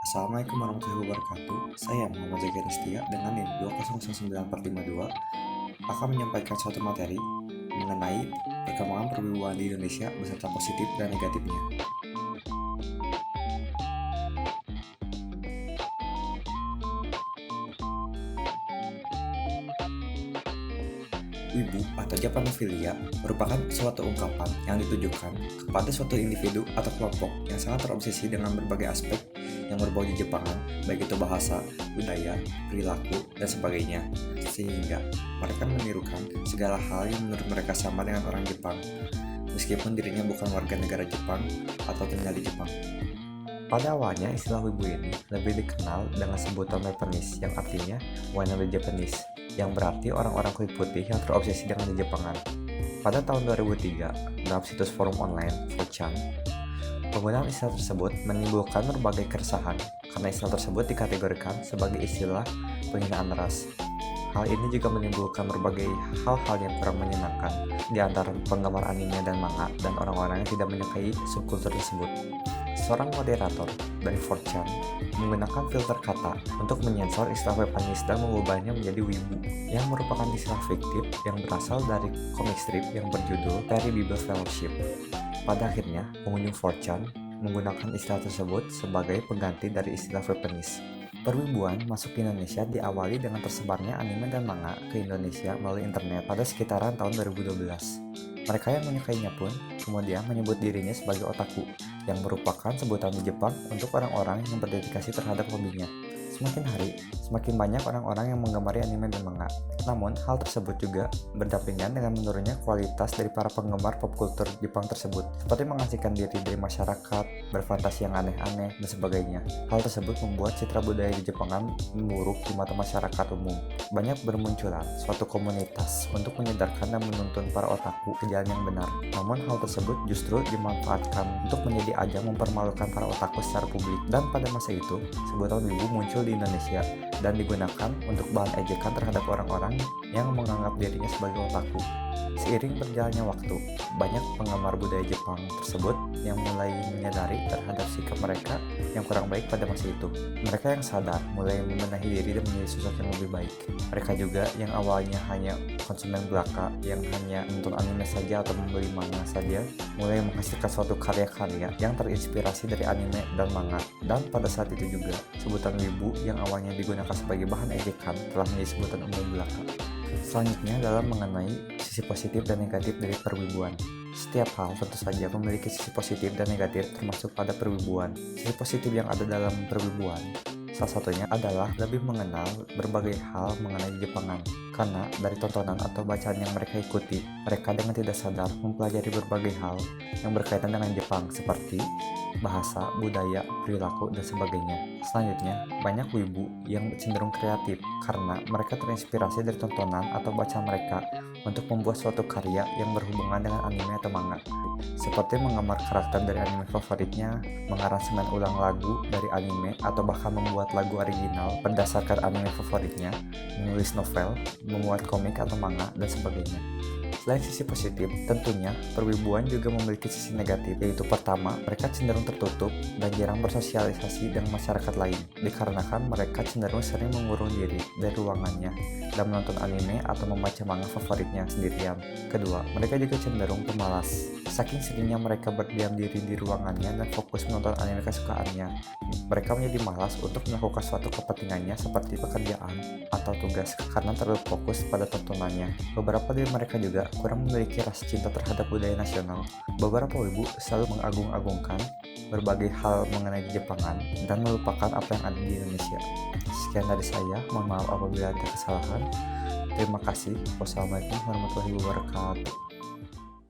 Assalamualaikum warahmatullahi wabarakatuh. Saya Muhammad Zaki Ristia dengan NIM 2009452 akan menyampaikan suatu materi mengenai perkembangan perwibuan di Indonesia beserta positif dan negatifnya. Wibu atau Japanophilia merupakan suatu ungkapan yang ditujukan kepada suatu individu atau kelompok yang sangat terobsesi dengan berbagai aspek yang berbau di Jepangan, baik itu bahasa, budaya, perilaku, dan sebagainya, sehingga mereka menirukan segala hal yang menurut mereka sama dengan orang Jepang, meskipun dirinya bukan warga negara Jepang atau tinggal di Jepang. Pada awalnya, istilah wibu ini lebih dikenal dengan sebutan Japanese yang artinya wannabe Japanese, yang berarti orang-orang kulit putih yang terobsesi dengan Jepangan. Pada tahun 2003, dalam situs forum online 4chan, penggunaan istilah tersebut menimbulkan berbagai keresahan karena istilah tersebut dikategorikan sebagai istilah penghinaan ras. Hal ini juga menimbulkan berbagai hal-hal yang kurang menyenangkan di antara penggemar anime dan manga dan orang-orang yang tidak menyukai subkultur tersebut. Seorang moderator dari 4chan menggunakan filter kata untuk menyensor istilah Japanese dan mengubahnya menjadi wibu, yang merupakan istilah fiktif yang berasal dari komik strip yang berjudul Perry Bible Fellowship. Pada akhirnya, pengunjung 4chan menggunakan istilah tersebut sebagai pengganti dari istilah Japanese. Perwibuan masuk ke Indonesia diawali dengan tersebarnya anime dan manga ke Indonesia melalui internet pada sekitaran tahun 2012. Mereka yang menyukainya pun kemudian menyebut dirinya sebagai otaku, yang merupakan sebutan di Jepang untuk orang-orang yang berdedikasi terhadap hobinya. Semakin hari, semakin banyak orang-orang yang menggemari anime dan manga. Namun, hal tersebut juga berdampingan dengan menurunnya kualitas dari para penggemar popkultur Jepang tersebut, seperti mengasingkan diri dari masyarakat, berfantasi yang aneh-aneh, dan sebagainya. Hal tersebut membuat citra budaya di Jepangan memburuk di mata masyarakat umum. Banyak bermunculan suatu komunitas untuk menyadarkan dan menuntun para otaku ke jalan yang benar. Namun, hal tersebut justru dimanfaatkan untuk menjadi ajang mempermalukan para otaku secara publik. Dan pada masa itu, sebutan wibu muncul di Indonesia dan digunakan untuk bahan ejekan terhadap orang-orang yang menganggap dirinya sebagai otaku. Seiring berjalannya waktu, banyak penggemar budaya Jepang tersebut yang mulai menyadari terhadap sikap mereka yang kurang baik pada masa itu. Mereka yang sadar mulai membenahi diri dan menjadi sosok yang lebih baik. Mereka juga yang awalnya hanya konsumen belaka yang hanya menonton anime saja atau membeli manga saja, mulai menghasilkan suatu karya-karya yang terinspirasi dari anime dan manga. Dan pada saat itu juga, sebutan wibu yang awalnya digunakan sebagai bahan ejekan telah menjadi sebutan umum belaka. Selanjutnya adalah mengenai sisi positif dan negatif dari perwibuan. Setiap hal tentu saja memiliki sisi positif dan negatif termasuk pada perwibuan. Sisi positif yang ada dalam perwibuan salah satunya adalah lebih mengenal berbagai hal mengenai Jepangan. Karena dari tontonan atau bacaan yang mereka ikuti, mereka dengan tidak sadar mempelajari berbagai hal yang berkaitan dengan Jepang seperti bahasa, budaya, perilaku, dan sebagainya. Selanjutnya, banyak wibu yang cenderung kreatif karena mereka terinspirasi dari tontonan atau bacaan mereka untuk membuat suatu karya yang berhubungan dengan anime atau manga, seperti menggambar karakter dari anime favoritnya, mengaransemen ulang lagu dari anime, atau bahkan membuat lagu original berdasarkan anime favoritnya, menulis novel, membuat komik atau manga, dan sebagainya. Selain sisi positif, tentunya perwibuan juga memiliki sisi negatif, yaitu pertama, mereka cenderung tertutup dan jarang bersosialisasi dengan masyarakat lain, dikarenakan mereka cenderung sering mengurung diri dari ruangannya dan menonton anime atau membaca manga favoritnya sendirian. Kedua, mereka juga cenderung pemalas. Saking seringnya mereka berdiam diri di ruangannya dan fokus menonton anime kesukaannya, mereka menjadi malas untuk melakukan suatu kepentingannya seperti pekerjaan atau tugas karena terlalu fokus pada tontonannya. Beberapa dari mereka juga kurang memiliki rasa cinta terhadap budaya nasional. Beberapa wibu selalu mengagung-agungkan berbagai hal mengenai Jepangan dan melupakan apa yang ada di Indonesia. Sekian dari saya, mohon maaf apabila ada kesalahan. Terima kasih. Wassalamualaikum warahmatullahi wabarakatuh.